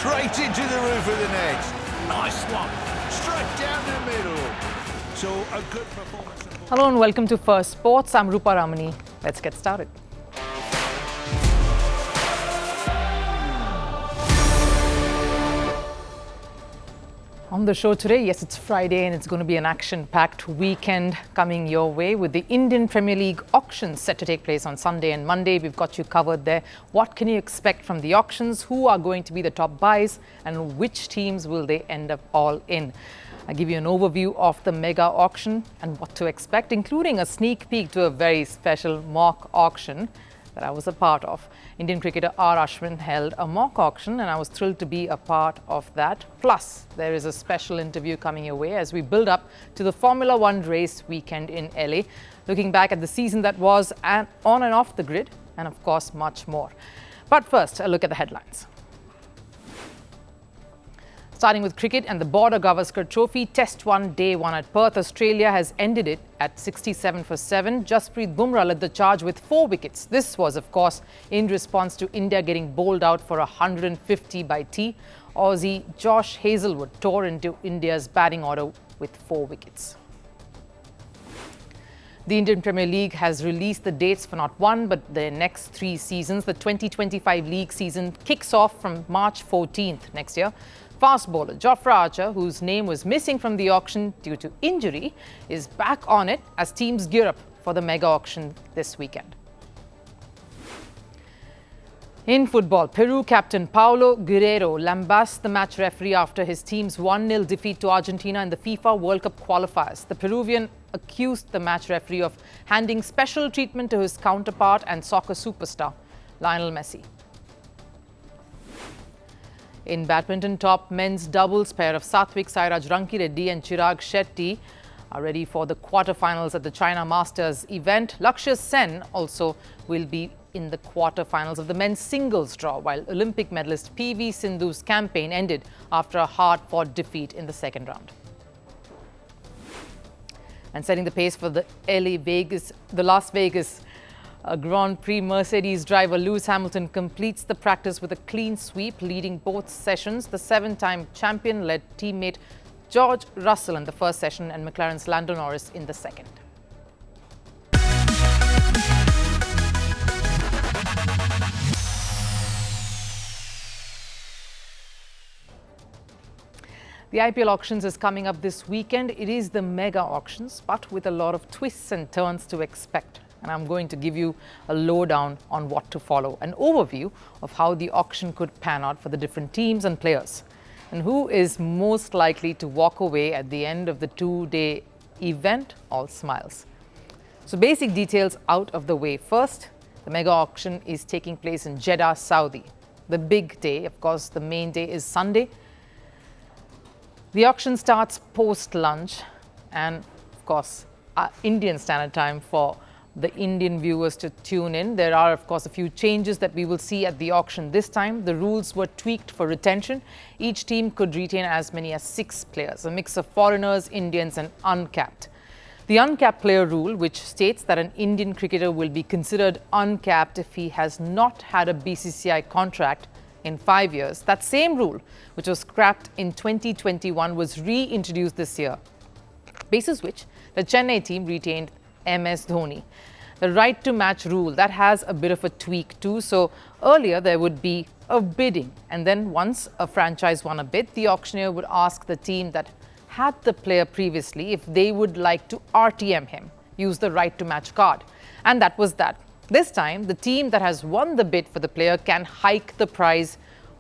straight into the roof of the net. Nice one. Straight down the middle. So a good performance. Hello and welcome to Firstpost. I'm Rupha Ramani. Let's get started. On the show today, yes, it's Friday and it's going to be an action-packed weekend coming your way with the Indian Premier League auctions set to take place on Sunday and Monday. We've got you covered there. What can you expect from the auctions? Who are going to be the top buys and which teams will they end up all in? I'll give you an overview of the mega auction and what to expect, including a sneak peek to a very special mock auction that I was a part of. Indian cricketer R Ashwin held a mock auction and I was thrilled to be a part of that. Plus, there is a special interview coming your way as we build up to the Formula One race weekend in LA, looking back at the season that was and on and off the grid, and of course, much more. But first, a look at the headlines. Starting with cricket and the Border Gavaskar Trophy, Test 1, Day 1 at Perth, Australia has ended it at 67 for 7. Jasprit Bumrah led the charge with 4 wickets. This was, of course, in response to India getting bowled out for 150 by T. Aussie Josh Hazlewood tore into India's batting order with 4 wickets. The Indian Premier League has released the dates for not one but their next 3 seasons. The 2025 league season kicks off from March 14th next year. Fast bowler Jofra Archer, whose name was missing from the auction due to injury, is back on it as teams gear up for the mega auction this weekend. In football, Peru captain Paulo Guerrero lambasted the match referee after his team's 1-0 defeat to Argentina in the FIFA World Cup qualifiers. The Peruvian accused the match referee of handing special treatment to his counterpart and soccer superstar Lionel Messi. In badminton, top men's doubles pair of Satvik Sairaj Rankireddy and Chirag Shetty are ready for the quarterfinals at the China Masters event. Lakshya Sen also will be in the quarterfinals of the men's singles draw, while Olympic medalist PV Sindhu's campaign ended after a hard-fought defeat in the second round. And setting the pace for the Las Vegas Grand Prix, Mercedes driver Lewis Hamilton completes the practice with a clean sweep, leading both sessions. The 7-time champion led teammate George Russell in the first session and McLaren's Lando Norris in the second. The IPL Auctions is coming up this weekend. It is the mega auctions, but with a lot of twists and turns to expect. And I'm going to give you a lowdown on what to follow, an overview of how the auction could pan out for the different teams and players, and who is most likely to walk away at the end of the 2-day event all smiles. So basic details out of the way. First, the mega auction is taking place in Jeddah, Saudi. The big day, of course, the main day is Sunday. The auction starts post-lunch and, of course, Indian Standard Time for the Indian viewers to tune in. There are, of course, a few changes that we will see at the auction this time. The rules were tweaked for retention. Each team could retain as many as 6 players, a mix of foreigners, Indians and uncapped. The uncapped player rule, which states that an Indian cricketer will be considered uncapped if he has not had a BCCI contract in 5 years. That same rule, which was scrapped in 2021, was reintroduced this year, basis which the Chennai team retained MS Dhoni. The right to match rule, that has a bit of a tweak too. So earlier there would be a bidding, and then once a franchise won a bid, the auctioneer would ask the team that had the player previously if they would like to RTM him, use the right to match card. And that was that. This time, the team that has won the bid for the player can hike the price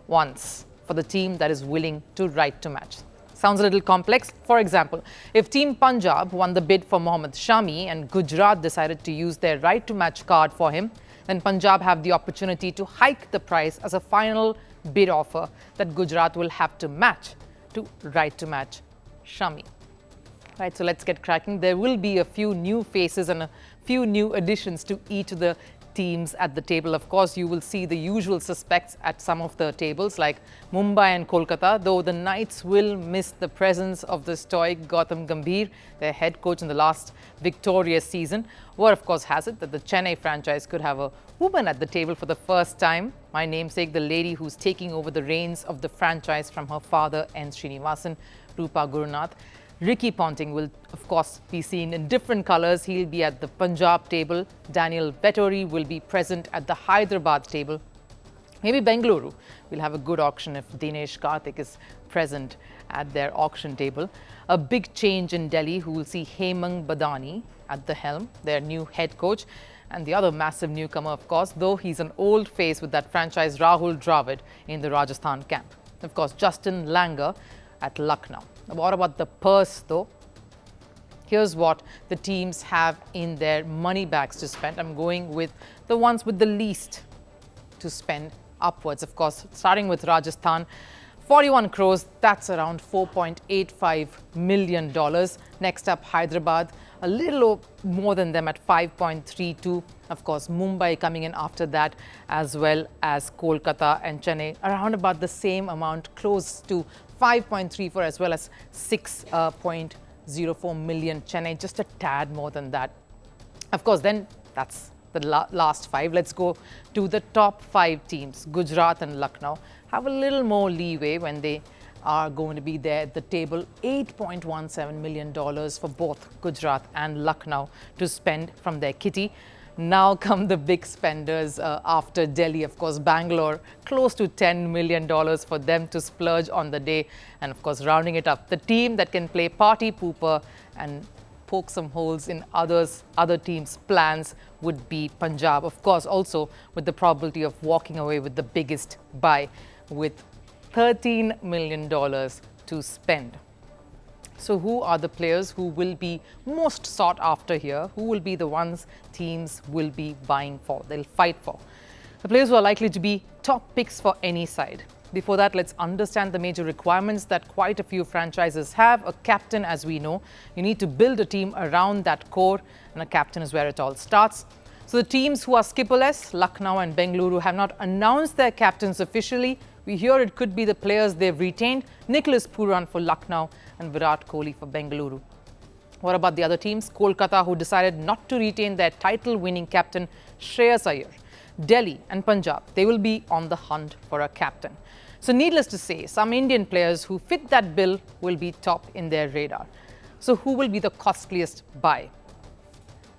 once for the team that is willing to right to match. Sounds a little complex. For example, if Team Punjab won the bid for Mohammad Shami and Gujarat decided to use their right to match card for him, then Punjab have the opportunity to hike the price as a final bid offer that Gujarat will have to match to right to match Shami. Right, so let's get cracking. There will be a few new faces and a few new additions to each of the teams at the table. Of course, you will see the usual suspects at some of the tables like Mumbai and Kolkata, though the Knights will miss the presence of the stoic Gautam Gambhir, their head coach in the last victorious season. Word, of course, has it that the Chennai franchise could have a woman at the table for the first time. My namesake, the lady who's taking over the reins of the franchise from her father, N. Srinivasan, Rupa Gurunath. Ricky Ponting will, of course, be seen in different colours. He'll be at the Punjab table. Daniel Vettori will be present at the Hyderabad table. Maybe Bengaluru will have a good auction if Dinesh Karthik is present at their auction table. A big change in Delhi, who will see Hemang Badani at the helm, their new head coach. And the other massive newcomer, of course, though he's an old face with that franchise, Rahul Dravid in the Rajasthan camp. Of course, Justin Langer at Lucknow. What about the purse, though? Here's what the teams have in their money bags to spend. I'm going with the ones with the least to spend upwards. Of course, starting with Rajasthan, 41 crores, that's around $4.85 million. Next up, Hyderabad, a little more than them at 5.32. Of course, Mumbai coming in after that, as well as Kolkata and Chennai, around about the same amount, close to 5.34 as well as 6.04 million. Chennai just a tad more than that. Of course, then that's the last five. Let's go to the top five teams. Gujarat and Lucknow have a little more leeway when they are going to be there at the table. $8.17 million for both Gujarat and Lucknow to spend from their kitty. Now come the big spenders after Delhi. Of course, Bangalore, close to $10 million for them to splurge on the day. And of course, rounding it up, the team that can play party pooper and poke some holes in other teams' plans would be Punjab. Of course, also with the probability of walking away with the biggest buy with $13 million to spend. So who are the players who will be most sought after here? Who will be the ones teams will be buying for? They'll fight for. The players who are likely to be top picks for any side. Before that, let's understand the major requirements that quite a few franchises have. A captain, as we know, you need to build a team around that core, and a captain is where it all starts. So the teams who are skipperless, Lucknow and Bengaluru, have not announced their captains officially. We hear it could be the players they've retained, Nicholas Pooran for Lucknow and Virat Kohli for Bengaluru. What about the other teams? Kolkata, who decided not to retain their title-winning captain, Shreyas Iyer. Delhi and Punjab, they will be on the hunt for a captain. So needless to say, some Indian players who fit that bill will be top in their radar. So who will be the costliest buy?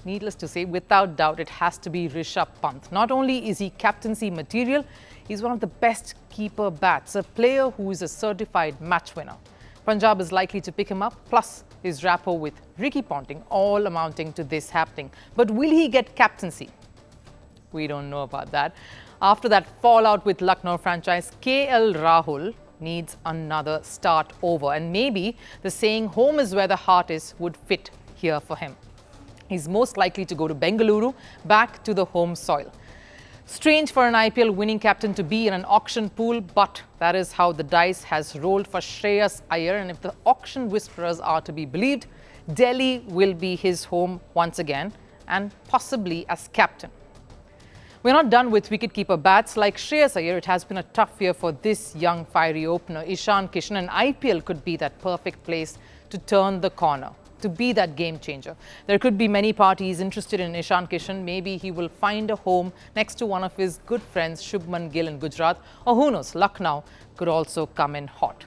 Needless to say, without doubt, it has to be Rishabh Pant. Not only is he captaincy material, he's one of the best keeper bats, a player who is a certified match winner. Punjab is likely to pick him up, plus his rapport with Ricky Ponting, all amounting to this happening. But will he get captaincy? We don't know about that. After that fallout with Lucknow franchise, KL Rahul needs another start over. And maybe the saying, home is where the heart is, would fit here for him. He's most likely to go to Bengaluru, back to the home soil. Strange for an IPL winning captain to be in an auction pool, but that is how the dice has rolled for Shreyas Iyer. And if the auction whisperers are to be believed, Delhi will be his home once again, and possibly as captain. We're not done with wicketkeeper bats. Like Shreyas Iyer, it has been a tough year for this young fiery opener, Ishan Kishan, and IPL could be that perfect place to turn the corner, to be that game changer. There could be many parties interested in Ishan Kishan. Maybe he will find a home next to one of his good friends, Shubman Gill in Gujarat, or who knows, Lucknow could also come in hot.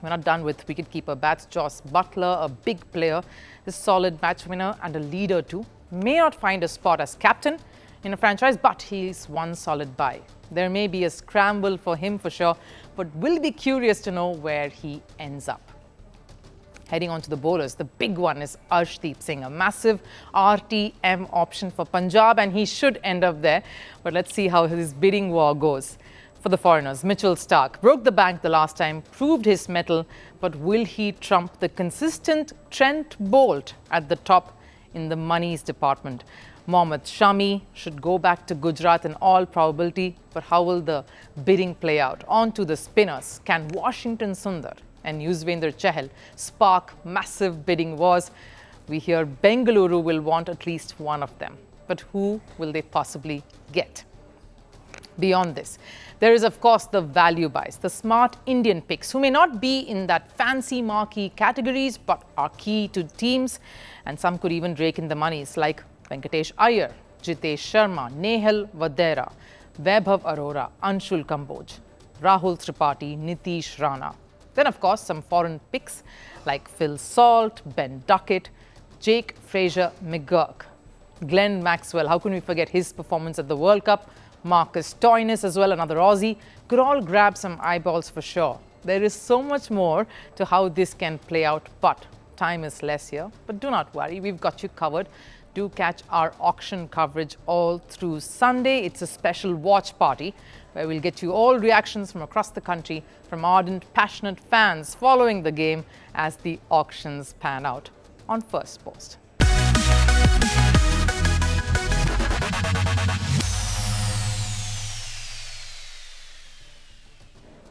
We're not done with wicketkeeper bats. Joss Butler, a big player, a solid match winner and a leader too, may not find a spot as captain in a franchise, but he's one solid buy. There may be a scramble for him for sure, but we'll be curious to know where he ends up. Heading on to the bowlers, the big one is Arshdeep Singh, a massive RTM option for Punjab, and he should end up there. But let's see how his bidding war goes. For the foreigners, Mitchell Starc broke the bank the last time, proved his mettle, but will he trump the consistent Trent Bolt at the top in the monies department? Mohammad Shami should go back to Gujarat in all probability, but how will the bidding play out? On to the spinners. Can Washington Sundar and Yuzvendra Chahal spark massive bidding wars? We hear Bengaluru will want at least one of them. but who will they possibly get? Beyond this, there is of course the value buys, the smart Indian picks who may not be in that fancy marquee categories but are key to teams, and some could even rake in the monies like Venkatesh Iyer, Jitesh Sharma, Nehal Vadera, Vaibhav Arora, Anshul Kamboj, Rahul Tripathi, Nitish Rana. Then of course some foreign picks like Phil Salt, Ben Duckett, Jake Fraser McGurk, Glenn Maxwell, how can we forget his performance at the World Cup, Marcus Stoinis as well, another Aussie, could all grab some eyeballs for sure. There is so much more to how this can play out, but time is less here. But do not worry, we've got you covered. Do catch our auction coverage all through Sunday. It's a special watch party where we'll get you all reactions from across the country from ardent, passionate fans following the game as the auctions pan out on Firstpost.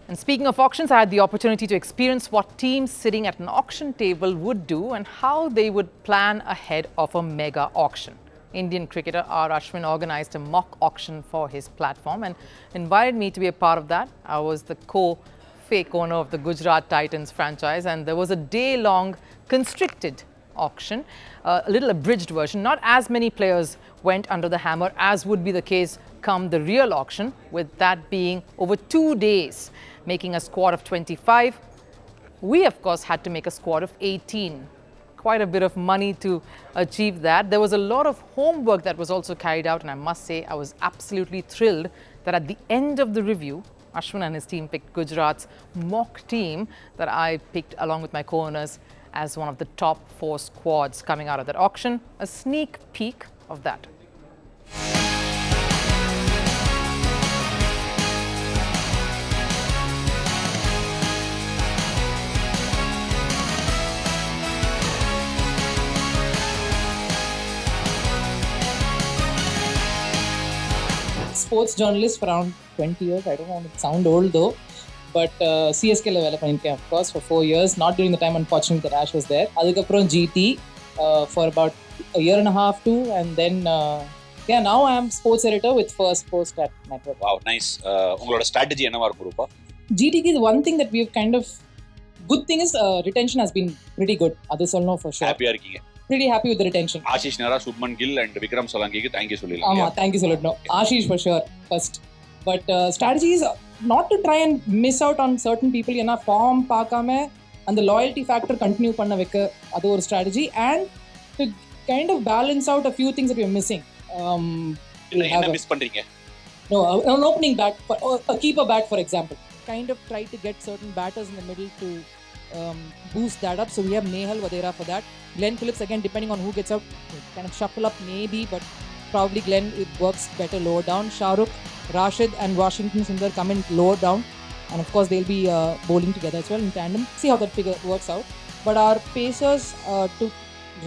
And speaking of auctions, I had the opportunity to experience what teams sitting at an auction table would do and how they would plan ahead of a mega auction. Indian cricketer R Ashwin organized a mock auction for his platform and invited me to be a part of that. I was the co-fake owner of the Gujarat Titans franchise, and there was a day-long constricted auction, a little abridged version. Not as many players went under the hammer as would be the case come the real auction, with that being over 2 days, making a squad of 25. We, of course, had to make a squad of 18. Quite a bit of money to achieve that. There was a lot of homework that was also carried out, and I must say I was absolutely thrilled that at the end of the review, Ashwin and his team picked Gujarat's mock team that I picked along with my co-owners as one of the top 4 squads coming out of that auction. A sneak peek of that. Sports journalist for around 20 years. I don't want to sound old though, but CSK level, of course, for 4 years. Not during the time, unfortunately, that Ash was there. Adukapron GT for about a year and a half too, and then now I am sports editor with Firstpost at Network. Wow, nice. உங்களோட strategy என்னவா இருக்கும் ரூபா? GT is one thing that we've kind of good thing is retention has been pretty good. Others all know for sure. Happy இருக்கீங்க. Pretty happy with the retention. Ashish Nara, Subman Gill and Vikram Solanki, thank you சொல்லலாம். Thank you சொல்லணும். Ashish for sure first. But strategy is not to try and miss out on certain people. ஏன்னா form பார்க்காம அந்த loyalty factor continue பண்ண வைக்க அது ஒரு strategy, and to kind of balance out a few things that we're missing. என்ன miss பண்றீங்க? No, an opening bat, a keeper bat for example. Kind of try to get certain batters in the middle to boost that up. So we have Nehal Vadera for that. Glenn Phillips, again, depending on who gets out, kind of shuffle up maybe, but probably Glenn, it works better lower down. Shahrukh, Rashid and Washington Sundar come in lower down. And of course, they'll be bowling together as well in tandem. See how that figure works out. But our pacers to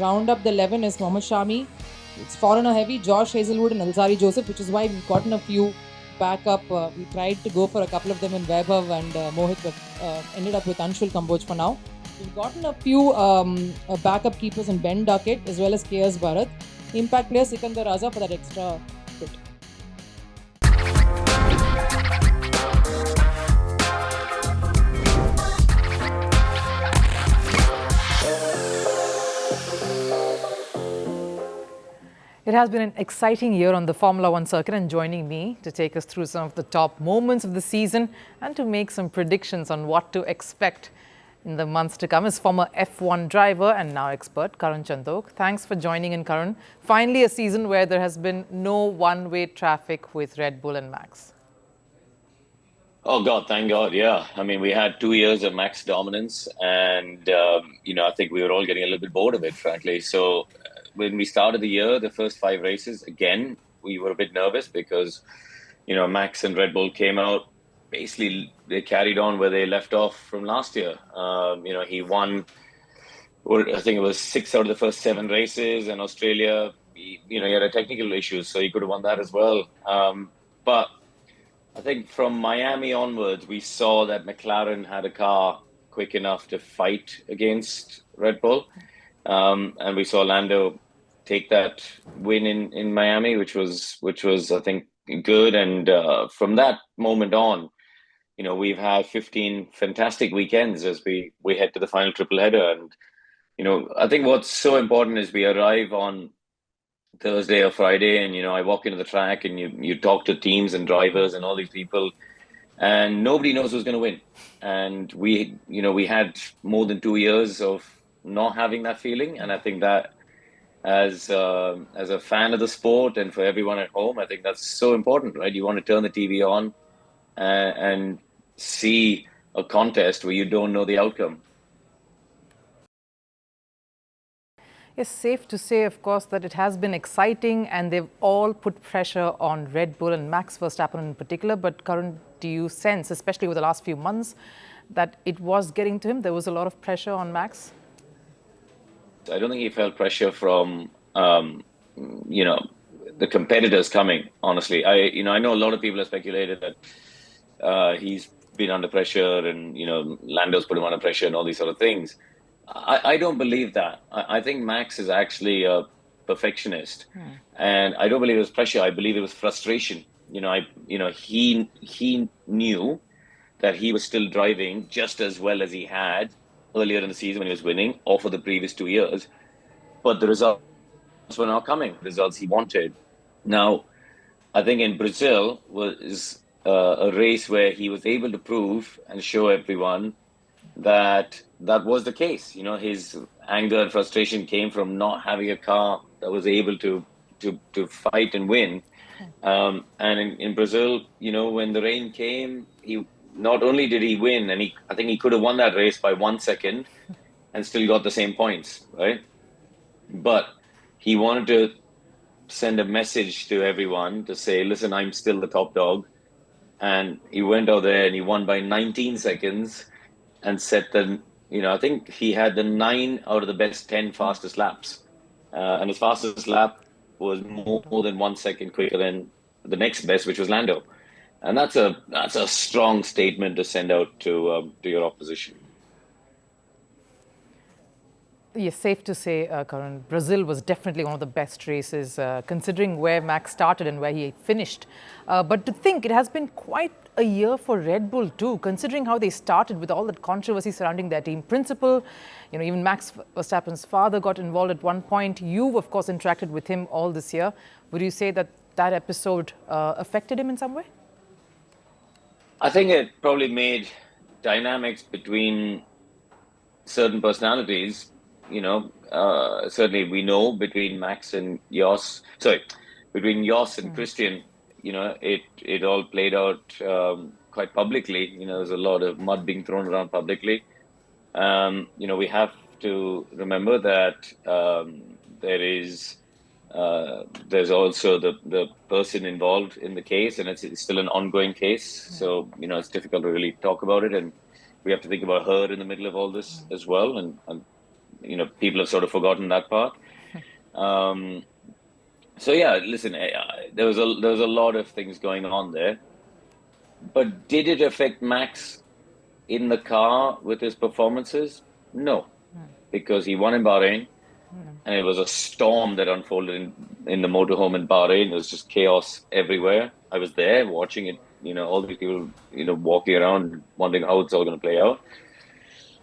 round up the 11 is Mohammad Shami. It's foreigner heavy, Josh Hazelwood and Alzari Joseph, which is why we've gotten a few backup. We tried to go for a couple of them in Vaibhav and Mohit, but ended up with Anshul Kamboj for now. We've gotten a few backup keepers in Ben Duckett as well as KS Bharat. Impact player Sikandar Raza for that extra bit. It has been an exciting year on the Formula One circuit, and joining me to take us through some of the top moments of the season and to make some predictions on what to expect in the months to come is former F1 driver and now expert Karun Chandhok. Thanks for joining in, Karun. Finally, a season where there has been no one-way traffic with Red Bull and Max. Oh God, thank God, yeah. I mean, we had 2 years of Max dominance, and I think we were all getting a little bit bored of it, frankly. So when we started the year, the first 5 races, again, we were a bit nervous because, Max and Red Bull came out. Basically, they carried on where they left off from last year. He won, I think it was 6 out of the first 7 races. In Australia, he had a technical issues, so he could have won that as well. But I think from Miami onwards, we saw that McLaren had a car quick enough to fight against Red Bull. And we saw Lando take that win in Miami, which was I think good. And from that moment on, we've had 15 fantastic weekends as we head to the final triple header. And I think what's so important is we arrive on Thursday or Friday, and I walk into the track, and you talk to teams and drivers and all these people, and nobody knows who's going to win. And we had more than 2 years of not having that feeling, and I think that as a fan of the sport and for everyone at home, I think that's so important, right? You want to turn the TV on and see a contest where you don't know the outcome. It's safe to say, of course, that it has been exciting and they've all put pressure on Red Bull and Max Verstappen in particular. But Karun, do you sense, especially over the last few months, that it was getting to him? There was a lot of pressure on Max? I don't think he felt pressure from, the competitors coming, honestly. I know a lot of people have speculated that he's been under pressure and, Lando's put him under pressure and all these sort of things. I don't believe that. I think Max is actually a perfectionist, and I don't believe it was pressure. I believe it was frustration. He knew that he was still driving just as well as he had earlier in the season when he was winning, or for the previous 2 years, but the results were not coming. Results he wanted. Now, I think in Brazil was a race where he was able to prove and show everyone that was the case. His anger and frustration came from not having a car that was able to fight and win. And in Brazil, when the rain came, he not only did he win, and I think he could have won that race by 1 second and still got the same points, right? But he wanted to send a message to everyone to say, listen, I'm still the top dog. And he went out there and he won by 19 seconds and set I think he had the 9 out of the best 10 fastest laps. And his fastest lap was more than 1 second quicker than the next best, which was Lando. And that's a strong statement to send out to your opposition. Yes, safe to say, Karun, Brazil was definitely one of the best races, considering where Max started and where he finished. But to think it has been quite a year for Red Bull too, considering how they started with all that controversy surrounding their team principal. Even Max Verstappen's father got involved at one point. You've, of course, interacted with him all this year. Would you say that episode affected him in some way? I think it probably made dynamics between certain personalities. Certainly we know between Max and between Jos and Christian, it all played out quite publicly. There's a lot of mud being thrown around publicly. We have to remember that there's also the person involved in the case, and it's still an ongoing case. So, it's difficult to really talk about it, and we have to think about her in the middle of all this as well. And people have sort of forgotten that part. So yeah, listen, there was a lot of things going on there, but did it affect Max in the car with his performances? No, because he won in Bahrain, and it was a storm that unfolded in the motorhome in Bahrain. It was just chaos everywhere. I was there watching it. All these people, walking around wondering how it's all going to play out,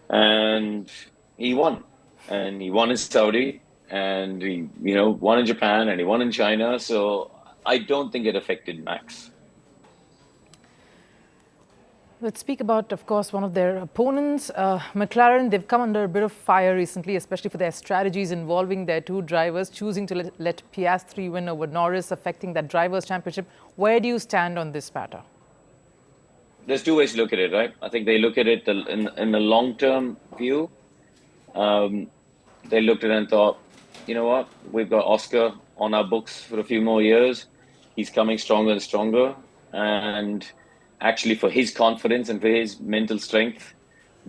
and he won. And he won in Saudi, and he, won in Japan, and he won in China. So I don't think it affected Max. Let's speak about, of course, one of their opponents, McLaren. They've come under a bit of fire recently, especially for their strategies involving their two drivers, choosing to let Piastri win over Norris, affecting that Drivers' Championship. Where do you stand on this matter? There's two ways to look at it, right? I think they look at it in the long-term view. They looked at it and thought, you know what, we've got Oscar on our books for a few more years. He's coming stronger and stronger. And actually for his confidence and for his mental strength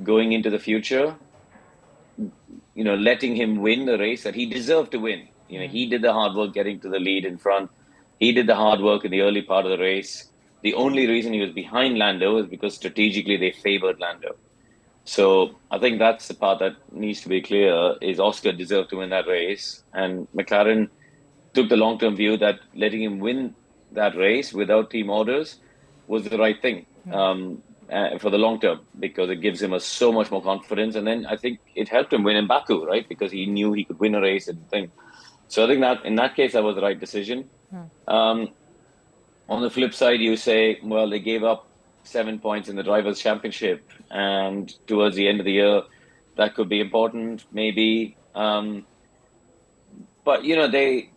going into the future, letting him win the race that he deserved to win. He did the hard work getting to the lead in front. He did the hard work in the early part of the race. The only reason he was behind Lando is because strategically they favored Lando. So I think that's the part that needs to be clear is Oscar deserved to win that race. And McLaren took the long-term view that letting him win that race without team orders was the right thing for the long term because it gives him so much more confidence. And then I think it helped him win in Baku, right? Because he knew he could win a race and thing. So I think that in that case, that was the right decision. On the flip side, you say, well, they gave up 7 points in the Drivers' Championship, and towards the end of the year, that could be important, maybe. But they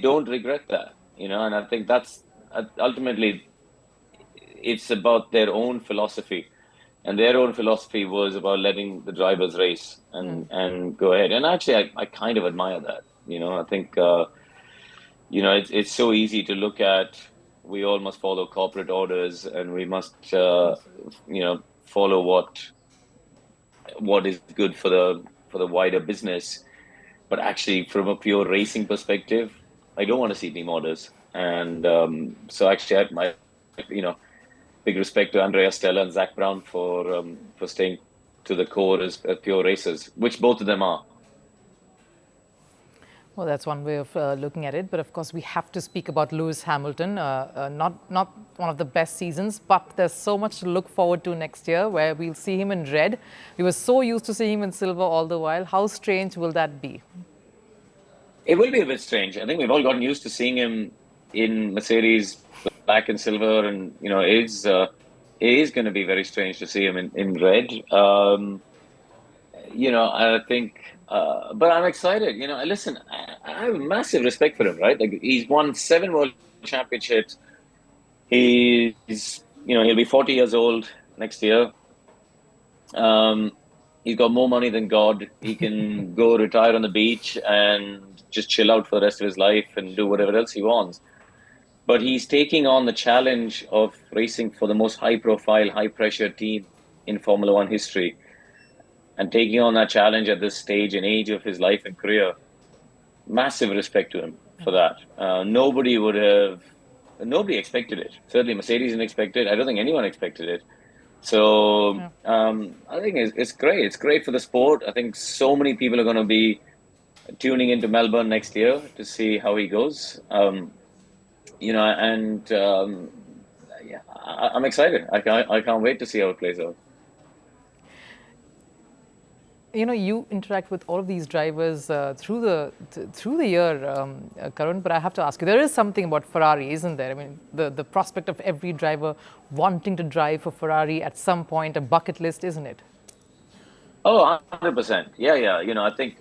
don't regret that, and I think that's ultimately it's about their own philosophy, and their own philosophy was about letting the drivers race and go ahead. And actually, I kind of admire that. I think. It's so easy to look at. We all must follow corporate orders, and we must, follow what is good for the wider business. But actually, from a pure racing perspective, I don't want to see team orders. And so, actually, I have my, big respect to Andrea Stella and Zach Brown for staying to the core as pure racers, which both of them are. Well, that's one way of looking at it. But of course, we have to speak about Lewis Hamilton. Not one of the best seasons, but there's so much to look forward to next year where we'll see him in red. We were so used to seeing him in silver all the while. How strange will that be? It will be a bit strange. I think we've all gotten used to seeing him in Mercedes black and silver. And, it is going to be very strange to see him in red. I think... but I'm excited. Listen, I have massive respect for him, right? Like he's won 7 world championships. He's, he'll be 40 years old next year. He's got more money than God. He can go retire on the beach and just chill out for the rest of his life and do whatever else he wants. But he's taking on the challenge of racing for the most high-profile, high-pressure team in Formula One history. And taking on that challenge at this stage and age of his life and career, massive respect to him for that. Nobody expected it. Certainly Mercedes didn't expect it. I don't think anyone expected it. So I think it's great. It's great for the sport. I think so many people are going to be tuning into Melbourne next year to see how he goes. I'm excited. I can't wait to see how it plays out. You interact with all of these drivers through the year, Karun, but I have to ask you, there is something about Ferrari, isn't there? I mean, the prospect of every driver wanting to drive for Ferrari at some point, a bucket list, isn't it? Oh, 100%. Yeah. I think,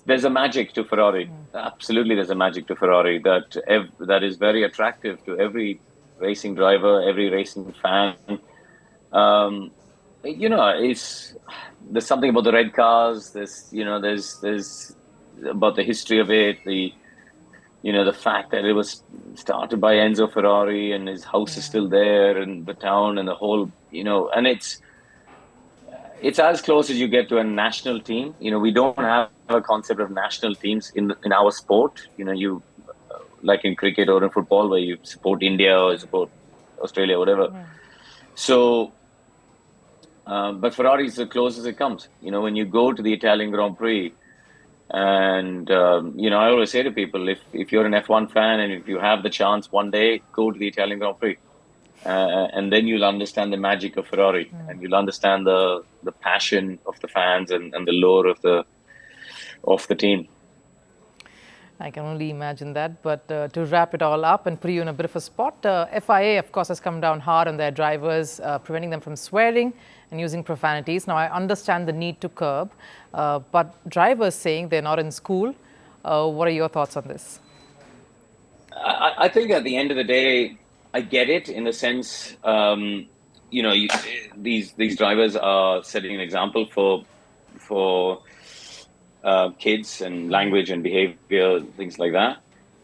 there's a magic to Ferrari. Absolutely, there's a magic to Ferrari that is very attractive to every racing driver, every racing fan. There's something about the red cars. There's about the history of it. The fact that it was started by Enzo Ferrari and his house is still there, and the town and the whole, and it's as close as you get to a national team. We don't have a concept of national teams in our sport. You like in cricket or in football where you support India or support Australia, whatever. So. But Ferrari is the closest it comes. When you go to the Italian Grand Prix, and I always say to people, if you're an F1 fan and if you have the chance one day, go to the Italian Grand Prix, and then you'll understand the magic of Ferrari, and you'll understand the passion of the fans and the lore of the team. I can only imagine that. But to wrap it all up and put you in a bit of a spot, FIA, of course, has come down hard on their drivers, preventing them from swearing and using profanities. Now, I understand the need to curb, but drivers saying they're not in school. What are your thoughts on this? I think at the end of the day, I get it in the sense, these drivers are setting an example for kids and language and behavior, things like that.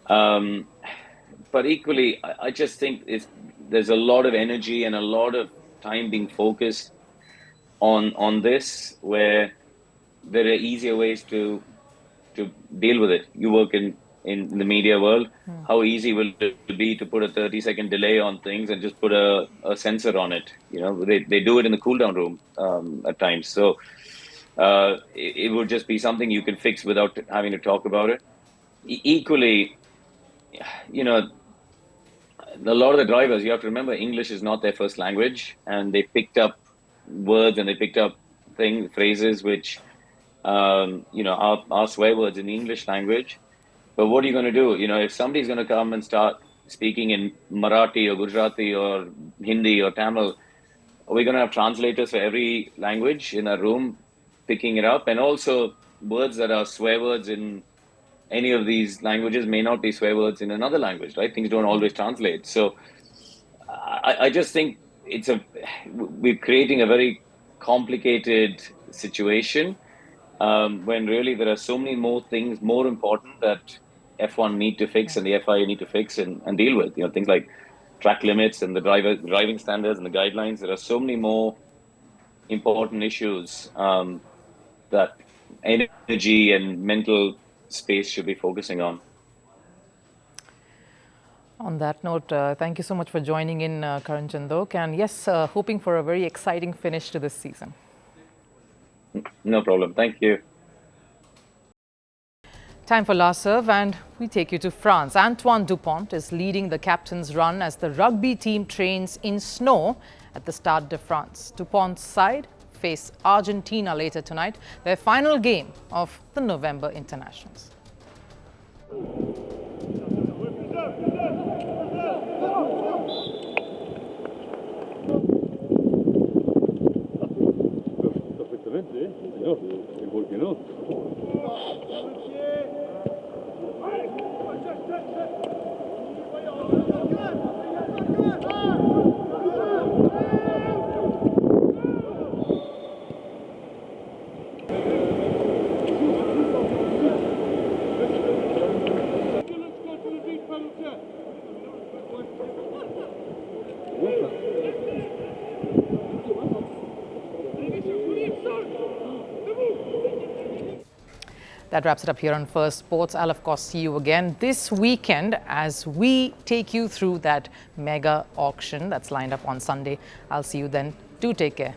But equally, I just think there's a lot of energy and a lot of time being focused on this, where there are easier ways to deal with it. You work in in the media world. How easy will it be to put a 30-second delay on things and just put a sensor on it? They do it in the cool down room at times. So it would just be something you can fix without having to talk about it. Equally, a lot of the drivers, you have to remember, English is not their first language, and they picked up words and they picked up phrases which are swear words in the English language. But what are you going to do? If somebody's going to come and start speaking in Marathi or Gujarati or Hindi or Tamil, are we going to have translators for every language in a room picking it up? And also, words that are swear words in any of these languages may not be swear words in another language, right? Things don't always translate. So I just think we're creating a very complicated situation when really there are so many more things more important that F1 need to fix and the FIA need to fix and deal with. Things like track limits and the driving standards and the guidelines. There are so many more important issues that energy and mental space should be focusing on. On that note, thank you so much for joining in, Karun Chandhok. And yes, hoping for a very exciting finish to this season. No problem. Thank you. Time for last serve, and we take you to France. Antoine Dupont is leading the captain's run as the rugby team trains in snow at the Stade de France. Dupont's side face Argentina later tonight, their final game of the November internationals. That wraps it up here on Firstpost. I'll of course see you again this weekend as we take you through that mega auction that's lined up on Sunday. I'll see you then. Do take care.